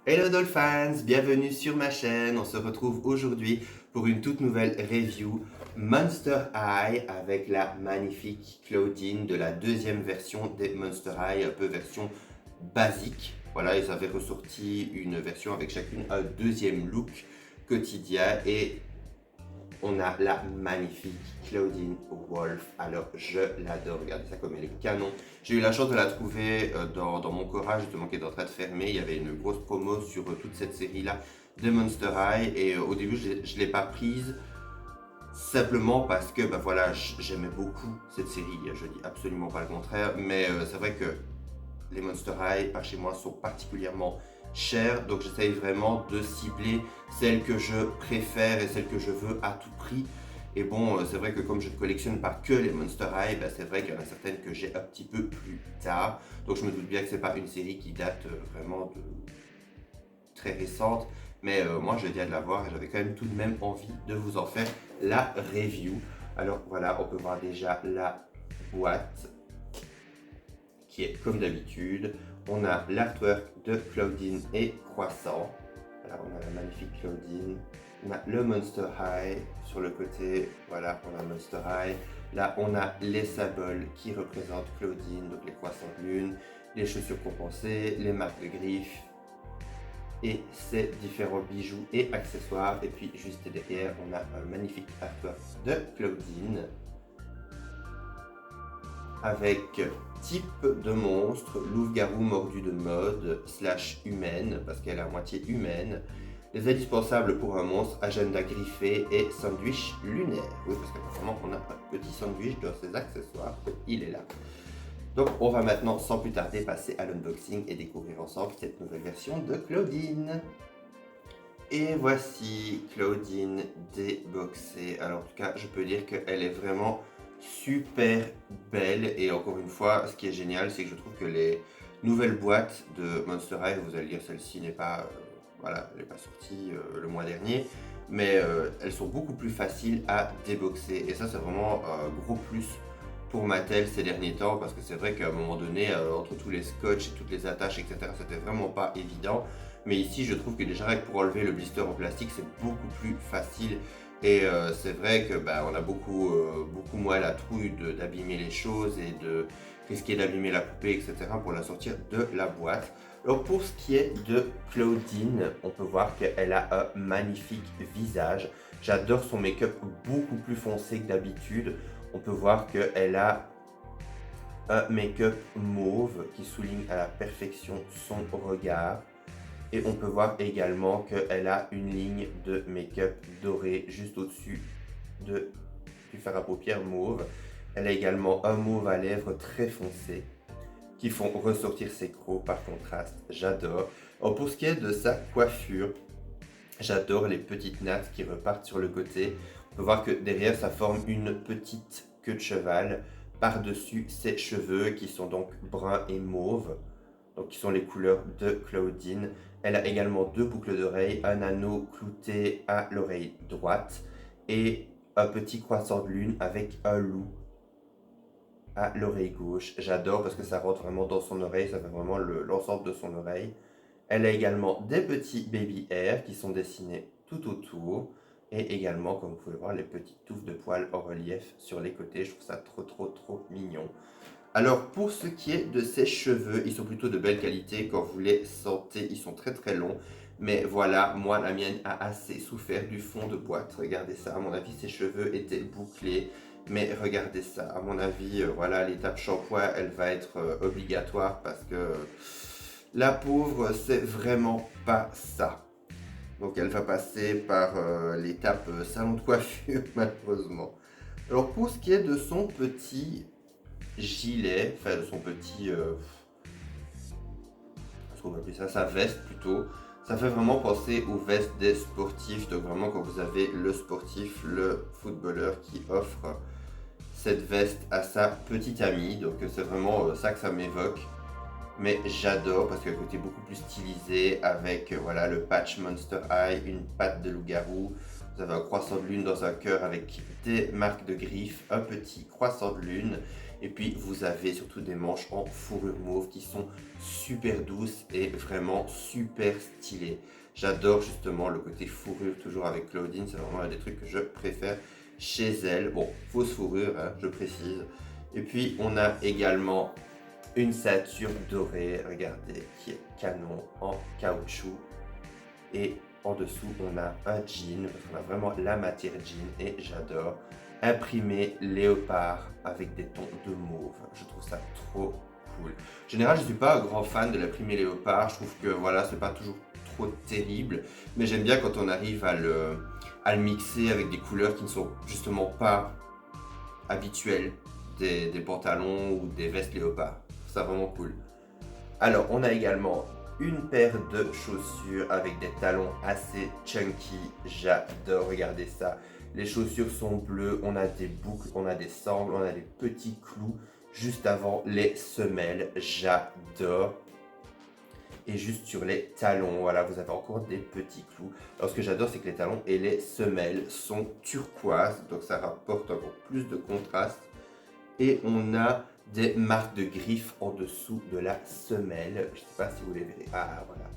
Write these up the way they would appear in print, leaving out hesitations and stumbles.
Hello Dolphins, bienvenue sur ma chaîne. On se retrouve aujourd'hui pour une toute nouvelle review Monster High avec la magnifique Claudine de la deuxième version des Monster High, un peu version basique. Voilà, ils avaient ressorti une version avec chacune un deuxième look quotidien et on a la magnifique Claudine Wolf. Alors, je l'adore. Regardez ça comme elle est canon. J'ai eu la chance de la trouver dans mon Cora, justement, qui est en train de fermer. Il y avait une grosse promo sur toute cette série-là de Monster High. Et au début, je ne l'ai pas prise simplement parce que bah, voilà, j'aimais beaucoup cette série. Je dis absolument pas le contraire. Mais c'est vrai que les Monster High par chez moi sont particulièrement chères, donc j'essaye vraiment de cibler celles que je préfère et celles que je veux à tout prix. Et bon, c'est vrai que comme je ne collectionne pas que les Monster High, bah, c'est vrai qu'il y en a certaines que j'ai un petit peu plus tard. Donc je me doute bien que c'est pas une série qui date vraiment de très récente. Mais moi je viens de la voir et j'avais quand même tout de même envie de vous en faire la review. Alors voilà, on peut voir déjà la boîte qui est comme d'habitude. On a l'artwork de Claudine et Croissant. Voilà, on a la magnifique Claudine. On a le Monster High sur le côté. Voilà, on a le Monster High. Là, on a les symboles qui représentent Claudine, donc les croissants de lune, les chaussures compensées, les marques de griffes et ses différents bijoux et accessoires. Et puis, juste derrière, on a un magnifique artwork de Claudine avec type de monstre, loup-garou mordu de mode, slash humaine, parce qu'elle est à moitié humaine, les indispensables pour un monstre, agenda griffé et sandwich lunaire. Oui, parce qu'apparemment on a un petit sandwich dans ses accessoires, il est là. Donc on va maintenant sans plus tarder passer à l'unboxing et découvrir ensemble cette nouvelle version de Claudine. Et voici Claudine déboxée. Alors en tout cas, je peux dire qu'elle est vraiment super belle. Et encore une fois, ce qui est génial, c'est que je trouve que les nouvelles boîtes de Monster High, vous allez dire celle-ci n'est pas, voilà, elle n'est pas sortie le mois dernier, mais elles sont beaucoup plus faciles à déboxer. Et ça, c'est vraiment un gros plus pour Mattel ces derniers temps, parce que c'est vrai qu'à un moment donné, entre tous les scotch et toutes les attaches, etc., c'était vraiment pas évident. Mais ici, je trouve que déjà pour enlever le blister en plastique, c'est beaucoup plus facile. Et c'est vrai que bah, on a beaucoup moins la trouille d'abîmer les choses et de risquer d'abîmer la poupée, etc. pour la sortir de la boîte. Alors pour ce qui est de Claudine, on peut voir qu'elle a un magnifique visage. J'adore son make-up beaucoup plus foncé que d'habitude. On peut voir qu'elle a un make-up mauve qui souligne à la perfection son regard. Et on peut voir également qu'elle a une ligne de make-up doré juste au-dessus du fard à paupières mauve. Elle a également un mauve à lèvres très foncé qui font ressortir ses crocs par contraste. J'adore. Alors pour ce qui est de sa coiffure, j'adore les petites nattes qui repartent sur le côté. On peut voir que derrière ça forme une petite queue de cheval par-dessus ses cheveux qui sont donc bruns et mauves, donc qui sont les couleurs de Claudine. Elle a également deux boucles d'oreilles, un anneau clouté à l'oreille droite et un petit croissant de lune avec un loup à l'oreille gauche. J'adore parce que ça rentre vraiment dans son oreille, ça fait vraiment l'ensemble de son oreille. Elle a également des petits baby hairs qui sont dessinés tout autour et également, comme vous pouvez voir, les petites touffes de poils en relief sur les côtés. Je trouve ça trop mignon. Alors pour ce qui est de ses cheveux, ils sont plutôt de belle qualité. Quand vous les sentez, ils sont très longs. Mais voilà, moi la mienne a assez souffert du fond de boîte. Regardez ça, à mon avis ses cheveux étaient bouclés. Mais regardez ça, à mon avis, voilà, l'étape shampoing, elle va être obligatoire parce que la pauvre, c'est vraiment pas ça. Donc elle va passer par l'étape salon de coiffure malheureusement. Alors pour ce qui est de son petit gilet, enfin de son petit, est-ce qu'on va appeler ça, sa veste plutôt. Ça fait vraiment penser aux vestes des sportifs, donc vraiment quand vous avez le sportif, le footballeur qui offre cette veste à sa petite amie, donc c'est vraiment ça que ça m'évoque. Mais j'adore parce qu'elle est côté beaucoup plus stylisé avec voilà le patch Monster High, une patte de loup-garou. Vous avez un croissant de lune dans un cœur avec des marques de griffes, un petit croissant de lune. Et puis vous avez surtout des manches en fourrure mauve qui sont super douces et vraiment super stylées. J'adore justement le côté fourrure toujours avec Claudine, c'est vraiment un des trucs que je préfère chez elle. Bon, fausse fourrure, hein, je précise. Et puis on a également une ceinture dorée, regardez, qui est canon en caoutchouc. Et en dessous, on a un jean, parce qu'on a vraiment la matière jean et j'adore. Imprimé léopard avec des tons de mauve. Je trouve ça trop cool. En général, je ne suis pas un grand fan de l'imprimé léopard. Je trouve que voilà, c'est pas toujours trop terrible. Mais j'aime bien quand on arrive à le mixer avec des couleurs qui ne sont justement pas habituelles des pantalons ou des vestes léopard. Je trouve ça vraiment cool. Alors, on a également une paire de chaussures avec des talons assez chunky. J'adore, regardez ça. Les chaussures sont bleues, on a des boucles, on a des sangles, on a des petits clous juste avant les semelles. J'adore. Et juste sur les talons, voilà, vous avez encore des petits clous. Alors ce que j'adore, c'est que les talons et les semelles sont turquoises, donc ça rapporte encore plus de contraste. Et on a des marques de griffes en dessous de la semelle. Je ne sais pas si vous les verrez. Ah, voilà.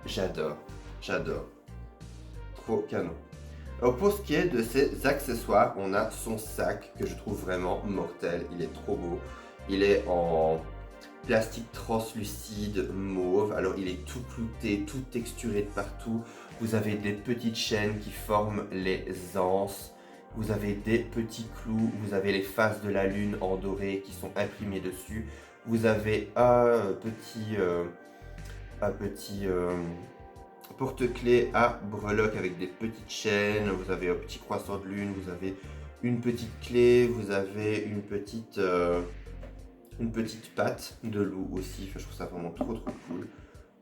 J'adore. J'adore. Trop canon. Alors pour ce qui est de ses accessoires, on a son sac que je trouve vraiment mortel. Il est trop beau. Il est en plastique translucide mauve. Alors il est tout clouté, tout texturé de partout. Vous avez des petites chaînes qui forment les anses. Vous avez des petits clous. Vous avez les faces de la lune en doré qui sont imprimées dessus. Vous avez un petit porte-clés à breloques avec des petites chaînes, vous avez un petit croissant de lune, vous avez une petite clé, vous avez une petite patte de loup aussi. Enfin, je trouve ça vraiment trop cool.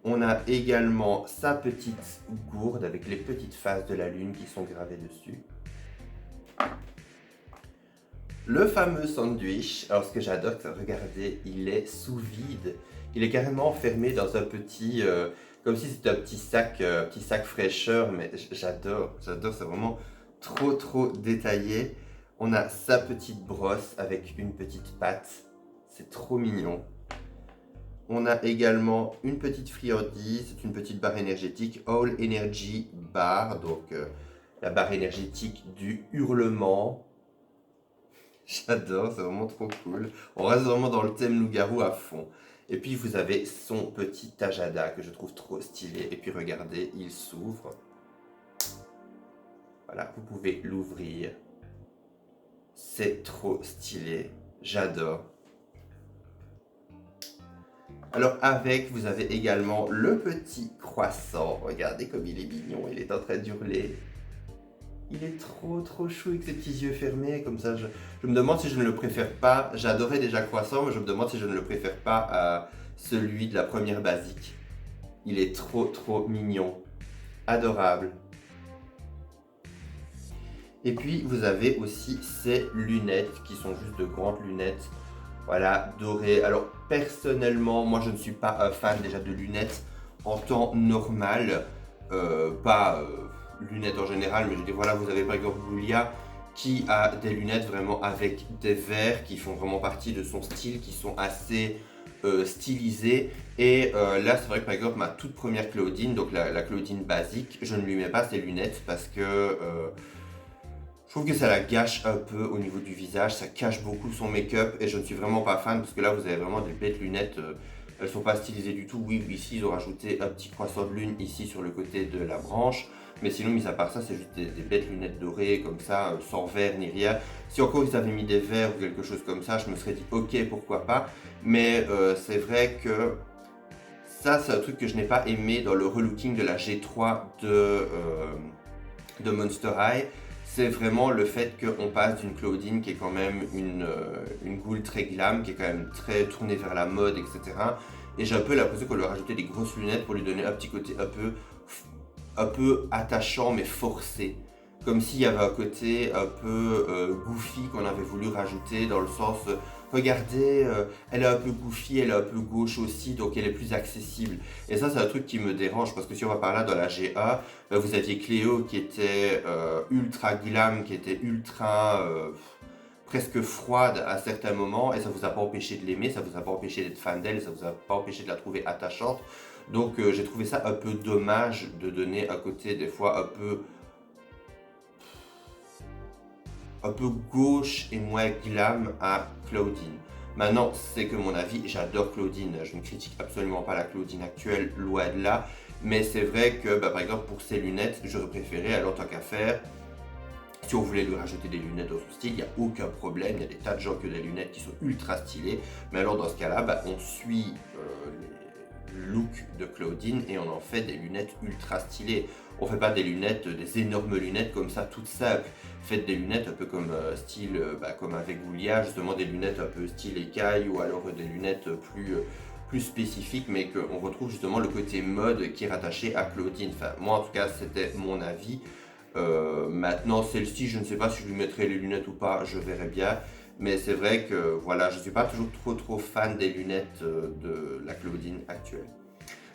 On a également sa petite gourde avec les petites faces de la lune qui sont gravées dessus. Le fameux sandwich, alors ce que j'adore, regardez, il est sous vide. Il est carrément fermé dans un petit... comme si c'était un petit sac fraîcheur, mais j'adore, c'est vraiment trop détaillé. On a sa petite brosse avec une petite patte, c'est trop mignon. On a également une petite friandise, c'est une petite barre énergétique, All Energy Bar, donc la barre énergétique du hurlement. J'adore, c'est vraiment trop cool. On reste vraiment dans le thème loup-garou à fond. Et puis vous avez son petit tajada que je trouve trop stylé. Et puis regardez, il s'ouvre. Voilà, vous pouvez l'ouvrir. C'est trop stylé. J'adore. Alors avec, vous avez également le petit croissant. Regardez comme il est mignon, il est en train d'hurler. Il est trop chou avec ses petits yeux fermés, comme ça je me demande si je ne le préfère pas. J'adorais déjà Croissant, mais je me demande si je ne le préfère pas à celui de la première basique. Il est trop mignon. Adorable. Et puis vous avez aussi ces lunettes qui sont juste de grandes lunettes. Voilà, dorées. Alors personnellement, moi je ne suis pas un fan déjà de lunettes en temps normal. Lunettes en général, mais je dis voilà, vous avez par exemple Julia qui a des lunettes vraiment avec des verres qui font vraiment partie de son style, qui sont assez stylisées. Et là, c'est vrai que par exemple ma toute première Claudine, donc la Claudine basique, je ne lui mets pas ces lunettes parce que je trouve que ça la gâche un peu au niveau du visage, ça cache beaucoup son make-up et je ne suis vraiment pas fan parce que là vous avez vraiment des bêtes lunettes. Elles sont pas stylisées du tout. Oui, ici ils ont rajouté un petit croissant de lune ici sur le côté de la branche. Mais sinon, mis à part ça, c'est juste des bêtes lunettes dorées comme ça, sans verre ni rien. Si encore ils avaient mis des verres ou quelque chose comme ça, je me serais dit ok, pourquoi pas. Mais c'est vrai que ça, c'est un truc que je n'ai pas aimé dans le relooking de la G3 de Monster High. C'est vraiment le fait qu'on passe d'une Claudine qui est quand même une goule très glam, qui est quand même très tournée vers la mode, etc. Et j'ai un peu l'impression qu'on lui a rajouté des grosses lunettes pour lui donner un petit côté un peu attachant mais forcé. comme s'il y avait un côté un peu goofy qu'on avait voulu rajouter dans le sens, regardez, elle est un peu goofy, elle est un peu gauche aussi, donc elle est plus accessible. Et ça, c'est un truc qui me dérange, parce que si on va par là dans la GA, vous aviez Cléo qui était ultra glam, qui était ultra presque froide à certains moments, et ça vous a pas empêché de l'aimer, ça vous a pas empêché d'être fan d'elle, ça vous a pas empêché de la trouver attachante. Donc j'ai trouvé ça un peu dommage de donner un côté des fois un peu gauche et moins glam à Claudine. Maintenant, c'est que mon avis, j'adore Claudine, je ne critique absolument pas la Claudine actuelle, loin de là, mais c'est vrai que par exemple pour ses lunettes, j'aurais préféré, alors tant qu'à faire, si on voulait lui rajouter des lunettes dans son style, il n'y a aucun problème, il y a des tas de gens qui ont des lunettes qui sont ultra stylées, mais alors dans ce cas-là, on suit les looks de Claudine et on en fait des lunettes ultra stylées. On fait pas des lunettes, des énormes lunettes comme ça, toutes simples. Faites des lunettes un peu comme style, comme avec Goulia, justement des lunettes un peu style écaille ou alors des lunettes plus spécifiques, mais qu'on retrouve justement le côté mode qui est rattaché à Claudine. Enfin, moi en tout cas, c'était mon avis. Maintenant, celle-ci, je ne sais pas si je lui mettrai les lunettes ou pas, je verrai bien. Mais c'est vrai que voilà, je ne suis pas toujours trop fan des lunettes de la Claudine actuelle.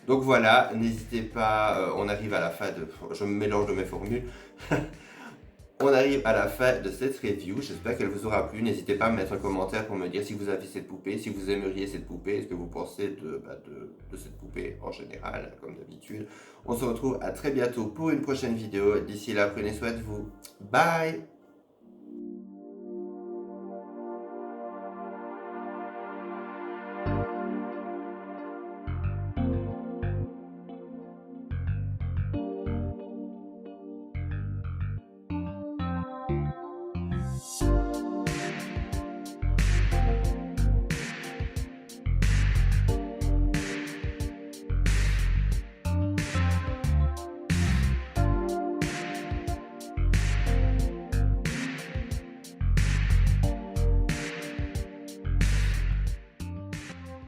Donc voilà, n'hésitez pas, on arrive à la fin de... Je me mélange de mes formules. On arrive à la fin de cette review, j'espère qu'elle vous aura plu. N'hésitez pas à me mettre un commentaire pour me dire si vous avez cette poupée, si vous aimeriez cette poupée, ce que vous pensez de cette poupée en général, comme d'habitude. On se retrouve à très bientôt pour une prochaine vidéo. D'ici là, prenez soin de vous. Bye!